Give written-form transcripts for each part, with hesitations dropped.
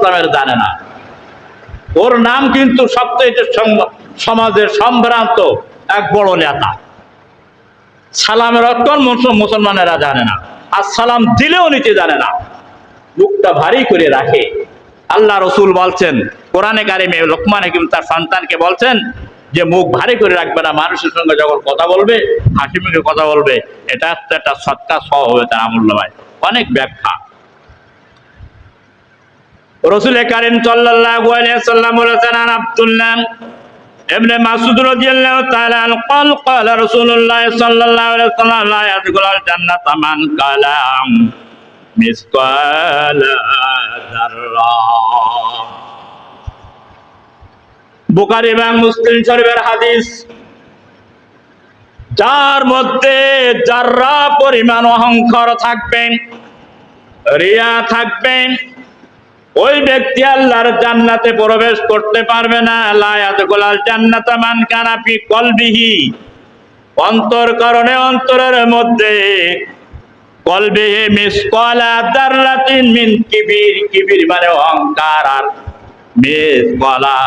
ইসলামের জানে না। ওর নাম কিন্তু সবচেয়ে সমাজের সম্ভ্রান্ত এক বড় নেতা। সালামের অর্থ মুসলমানেরা জানে না, আর সালাম দিলেও নিতে জানে না, মুখটা ভারী করে রাখে। আল্লাহ রসুল বলছেন কোরআনে কারিমে, লোকমান হাকিম তার সন্তানকে বলছেন যে মুখ ভারী করে রাখবে না, মানুষের সঙ্গে যখন কথা বলবে হাসি মুখে কথা বলবে, এটা একটা সৎকার সহ হবে তার আমল নামায়। অনেক ব্যাখ্যা। রাসূল কারীম সাল্লাল্লাহু আলাইহি ওয়াসাল্লাম বলেছেন, আব্দুল্লাহ ইবনে মাসউদ রাদিয়াল্লাহু তাআলা قال قال رسول الله صلى الله عليه وسلم لا يدخل الجنة من قال مثقال ذرة। বুখারী এবং মুসলিম শরীফের হাদিস। যার মধ্যে যাররা পরিমাণ অহংকার থাকবে, রিয়া থাকবে, ওই ব্যক্তি আল্লাহর জান্নাতে প্রবেশ করতে পারবে না। লা ইয়াদখুলুল জান্নাতা মান কানা ফি কলবিহি, অন্তরকরণে অন্তরের মধ্যে, কলবিহি মিসকালা যাররাতিন মিন কিবির, কিবির মানে অহংকার, আর মিসকালা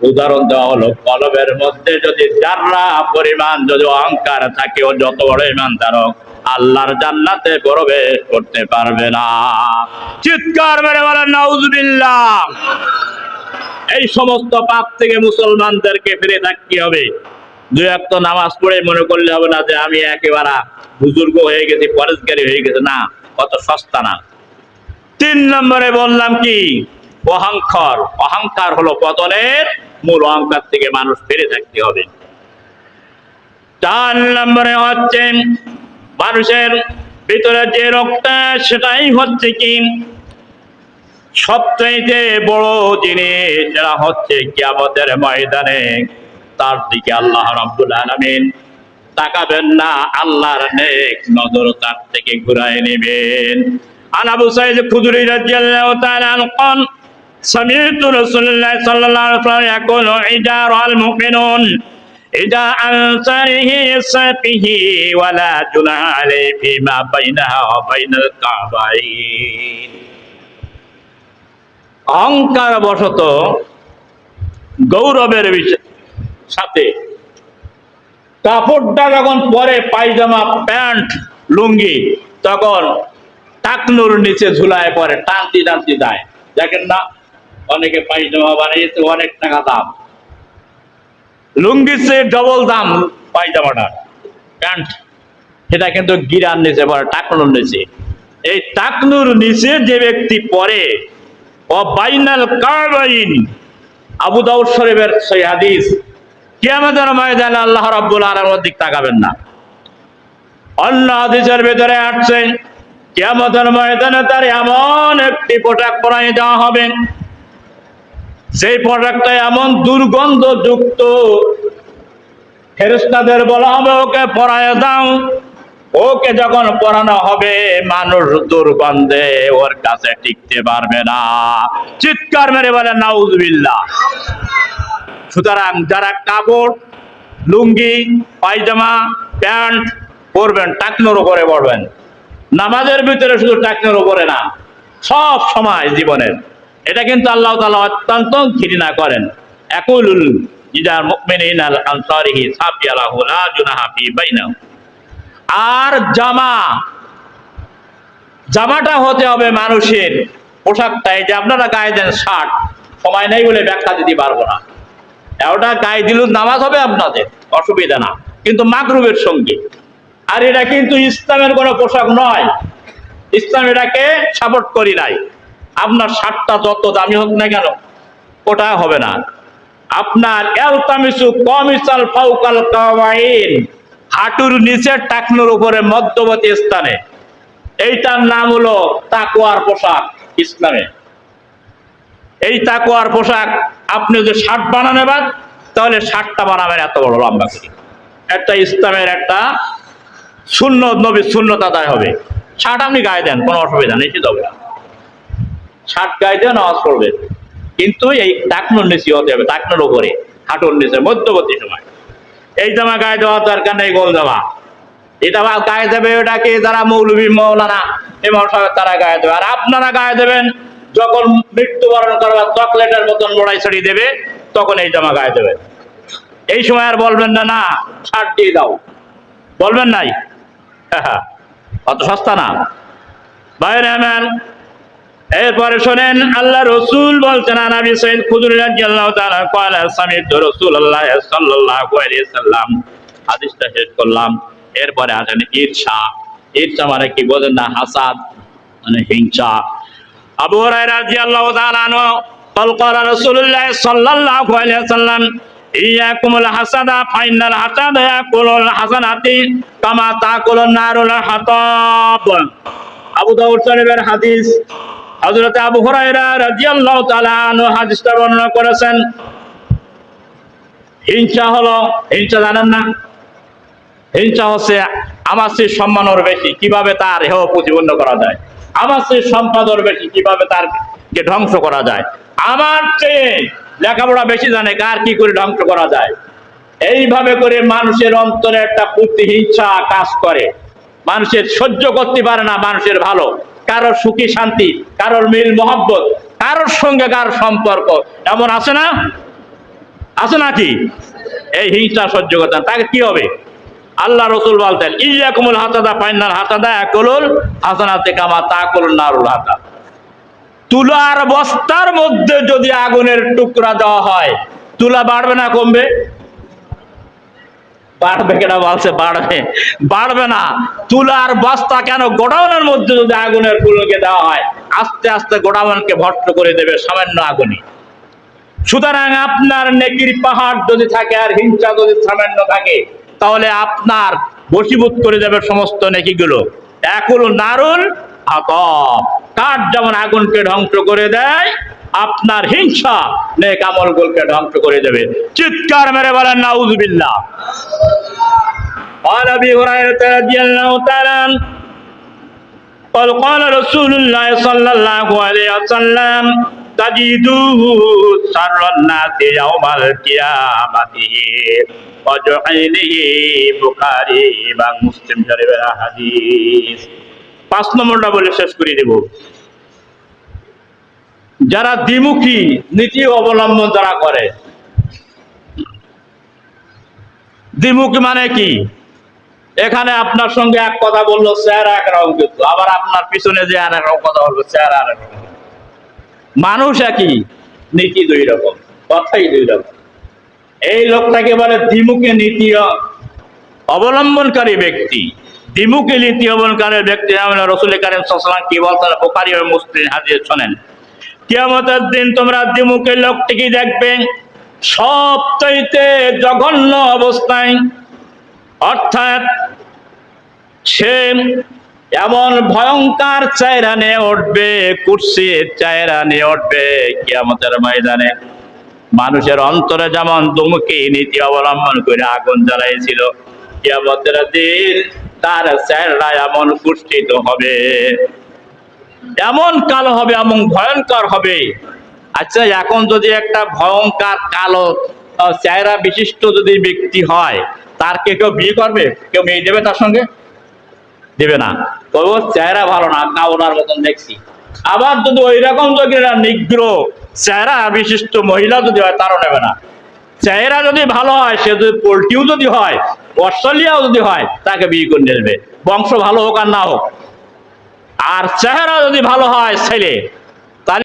উদাহরণ দেওয়া হলো কলবের মধ্যে যদি যাররা পরিমাণ যদি অহংকার থাকে, ও যত বড় ঈমানদার হোক আল্লাহর জান্নাতে প্রবেশ করতে পারবে না। চিৎকার মেরে বলেন নাউজুবিল্লাহ। এই সমস্ত পাপ থেকে মুসলমানদেরকে ফিরে থাকতে হবে। দুই ওয়াক্ত নামাজ পড়ে মনে করলে হবে না যে আমি একেবারে বুজুর্গ হয়ে গেছি, পরেশগারী হয়ে গেছে, না, কত সস্তা না। 3 নম্বরে বললাম কি, অহংকার। অহংকার হলো পতনের মূল। অহংকার থেকে মানুষ ফিরে থাকতে হবে। 4 নম্বরে হচ্ছে মানুষের ভিতরে যে রোগটা, সেটাই হচ্ছে কি সবচেয়ে বড় জিনিস, সেটা হচ্ছে কিয়ামতের ময়দানে তার দিকে আল্লাহ রাব্বুল আলামিন তাকাবেন না, আল্লাহর নেক নজর তার থেকে ঘুরায় নেবেন। আন আবু সাঈদ খুদরি রাদিয়াল্লাহু তাআলা আনহু قال سمعت رسول الله صلى الله عليه وسلم يقول عجار المؤمنون إذا أنصاره سفه ولا جناح عليه فيما بينها وبين الكعبين। অহংকার বশত গৌরবের সাথে কাপড়টা যখন পরে, পায়জামা, প্যান্ট, লুঙ্গি, তখন টাকনুর নিচে ঝুলায় পরে, টানতি টানতি যায়। দেখেন না, অনেকে পায়জামা বানিয়েছে অনেক টাকা দাম, লুঙ্গির চেয়ে ডবল দাম পায়জামাটা, প্যান্ট, সেটা কিন্তু গিরার নিচে পরে, টাকনুর নিচে। এই টাকনুর নিচে যে ব্যক্তি পরে, ও বাইনাল কাবাইন, আবু দাউদ শরীফের সেই হাদিস, কিয়ামতের ময়দানে আল্লাহ রাব্বুল আলামিনের দিকে তাকাবেন না। অন্য হাদিসের ভিতরে আসছে কিয়ামতের ময়দানে তার এমন একটি পোশাক পরাই দেওয়া হবে, সেই পোশাকটা এমন দুর্গন্ধযুক্ত, ফেরেশতাদের বলা হবে ওকে পরায় দাও। ওকে যখন পরানো হবে, মানুষ দুর্গন্ধে ওর কাছে টিকতে পারবে না। চিৎকার মেরে বলেন নাউজুবিল্লাহ। সুতরাং যারা কাপড়, লুঙ্গি, পায়জামা, প্যান্ট পরবেন, টাকনুর উপরে পরবেন। নামাজের ভিতরে শুধু টাকনুর উপরে না, সব সময় জীবনের। এটা কিন্তু আল্লাহ তাআলা অত্যন্ত ঘৃণা করেন। ইয়াকুলুল ইজার মুমিনিনা আল আনসারিহি সাফিয়ালাহু লা জুনাহা ফি বাইনাহু। আর জামাটা হতে হবে মানুষের পোশাকটা। এই যে আপনারা গায়ে দেন শার্ট, সময় নেই বলে ব্যাখ্যা দিতে পারবো না। ওটা গায়ে দিল নামাজ হবে আপনাদের, অসুবিধা না, কিন্তু মাকরুহের সঙ্গে। আর এটা কিন্তু ইসলামের কোনো পোশাক নয়, ইসলাম এটাকে সাপোর্ট করি নাই। আপনার শার্টটা যত দামি হোক না কেন, ওটা হবে না। আপনার এলতামিসু কমিসাল ফাউকাল কাওয়াইন, হাঁটুর নিচে টাকনুর উপরে মধ্যবর্তী স্থানে, এইটার নাম হলো তাকওয়ার পোশাক ইসলামে। এই তাকওয়ার পোশাক আপনি যদি শার্ট বানানো বাদ, তাহলে শার্টটা বানাবেন এত বড় লম্বা করে। একটা ইসলামের একটা সুন্নত, নবীর সুন্নত আদায় হবে। শার্ট আপনি গায়ে দেন, কোনো অসুবিধা নেই, সেটা হবে না। শার্ট গায়ে দেন, নামাজ পড়বেন, কিন্তু এই টাকনুর নিচে হতে হবে, টাকনুর উপরে, হাঁটুর নিচে মধ্যবর্তী সময়। এই জামা গায়ে দেওয়ার দরকার নেই, গোল জামা। এটা গায়ে দেবে ওটাকে যারা মৌলবী, মৌলানা, ইমাম সাহেব, তারা গায়ে দেবে। আর আপনারা গায়ে দেবেন যখন মৃত্যুবরণ করবে চকলেটের মতন লড়াই ছড়িয়ে দেবে, তখন এই জামা গায়ে দেবে। এই সময় আর বলবেন না না ছাড় দিয়ে দাও, বলবেন নাই। অত সস্তা না বাইরে আমেন। এরপরে শোনেন আল্লাহ রসুল বলছেন, নবী সাইদ খুদরি রাদিয়াল্লাহু তাআলা ক্বালা সামি'তু রাসূলুল্লাহ সাল্লাল্লাহু আলাইহি সাল্লাম। হাদিসটা শেষ করলাম। এরপরে আসেন ঈর্ষা। ঈর্ষা মানে কি বোঝেন না? হাসাদ মানে হিংসা। আবু হুরায়রা রাদিয়াল্লাহু তাআলা আনহু ক্বালা রাসূলুল্লাহ সাল্লাল্লাহু আলাইহি সাল্লাম ইয়াকুমুল হাসাদা ফাইনাল হাসাদা ইয়াকুলুল হাসানাতি কামা তাকুলুন নারুল হাতাব। আবু দাউদ শরীফের হাদিস। হযরত আবু হুরায়রা রাদিয়াল্লাহু তাআলা আনহু হাদিসটা বর্ণনা করেছেন। হিংসা হলো, হিংসা জানেন না? হিংসা হচ্ছে আমার চেয়ে সম্মান ওর বেশি, কিভাবে তার হেয় প্রতিপন্ন করা যায়। আমার চেয়ে সম্পদ ওর বেশি, কিভাবে তারকে ধ্বংস করা যায়। আমার চেয়ে লেখাপড়া বেশি জানে, কার কি করে ধ্বংস করা যায়। এইভাবে করে মানুষের অন্তরে একটা প্রতিহিংসা কাজ করে। মানুষের সহ্য করতে পারে না মানুষের ভালো, কারোর সুখী শান্তি, কারোর মিল মহব্বত, কারোর সঙ্গে কার সম্পর্ক, এমন আছে না? আছে নাকি? এই হিংসা সহ্য করতে তাকে কি হবে? আল্লাহ রসুল বলতেন ইয়াকুমুল হাসাদা ফাইনাল হাসাদা ইয়াকুলুল হাসানাতি কামা তাকুলুন নারুল হাতাব। তুলার বস্তার মধ্যে যদি আগুনের টুকরা দেওয়া হয়, তুলা বাড়বে না কমবে? বাড়বে কেনা বলছে বাড়বে, বাড়বে না। তুলার বস্তা কেন গোডাউনের মধ্যে যদি আগুনের গুলোকে দেওয়া হয়, আস্তে আস্তে গোডাউনকে ভস্ম করে দেবে সামান্য আগুনে। সুতরাং আপনার নেকির পাহাড় যদি থাকে আর হিংসা যদি সামান্য থাকে, তাহলে আপনার বশীভূত করে দেবে সমস্ত নেকিগুলো। একুল নারুল হাতাব, কাঠ যেমন আগুনকে ধ্বংস করে দেয়, আপনার হিংসা নেক আমলগুলোকে ধ্বংস করে দেবে। চিৎকার মেরে বলেন নাউযুবিল্লাহ। قال أبي هريرة رضي الله تعالى عنه قال قال رسول الله صلى الله عليه وسلم تجدوه شر الناس يوم القيامة وجحيله বুখারী এবং মুসলিম শরীফের হাদিস। 5 নম্বরটা বলে শেষ করে দেব। যারা দ্বিমুখী নীতি অবলম্বন যারা করে। দ্বিমুখী মানে কি? এখানে আপনার সঙ্গে এক কথা বললো, চেহারা একরকম, কিন্তু আবার আপনার পিছনে যে আর একরকম কথা বলবে, চেহারা আর একরকম। মানুষ একই, নীতি দুই রকম, কথাই দুই রকম। এই লোকটাকে বলে দ্বিমুখী নীতি অবলম্বনকারী ব্যক্তি। দ্বিমুখী নীতি অবলম্বনকারী ব্যক্তি রাসূল কারীম সাল্লাল্লাহু আলাইহি ওয়াসাল্লাম কি বলতেন? বুখারী ও মুসলিম হাদিস শোনেন। কিয়ামতের দিন তোমরা দ্বিমুখী লোকটিকে দেখবে সবচাইতে জঘন্য অবস্থায়, অর্থাৎ সে এমন ভয়ঙ্কর চেহারা নিয়ে উঠবে, কুৎসিত চেহারা নিয়ে উঠবে কিয়ামতের ময়দানে। মানুষের অন্তরে যেমন দ্বিমুখী নীতি অবলম্বন করে আগুন জ্বালাইছিল, কিয়ামতের দিন তার চেহারা এমন কুৎসিত হবে, এমন কালো হবে, এমন ভয়ঙ্কর হবে। আচ্ছা, এখন যদি একটা ভয়ঙ্কর কালো চেহারা বিশিষ্ট যদি ব্যক্তি হয়, তারকে কেউ বিয়ে করবে? কেউ মেয়ে দেবে তার সঙ্গে? দেবে না। তবে চেহারা ভালো না, কাওনার মতন দেখছি। আবার যদি ওই রকম যদি নিগ্র চেহারা বিশিষ্ট মহিলা যদি হয়, তারও নেবে না। চেহারা যদি ভালো হয়, সে যদি পোল্ট্রিও যদি হয়, অস্ট্রেলিয়াও যদি হয়, তাকে বিয়ে করে নেবে, বংশ ভালো হোক আর না হোক। আর চেহারা যদি ভালো হয় ছেলে,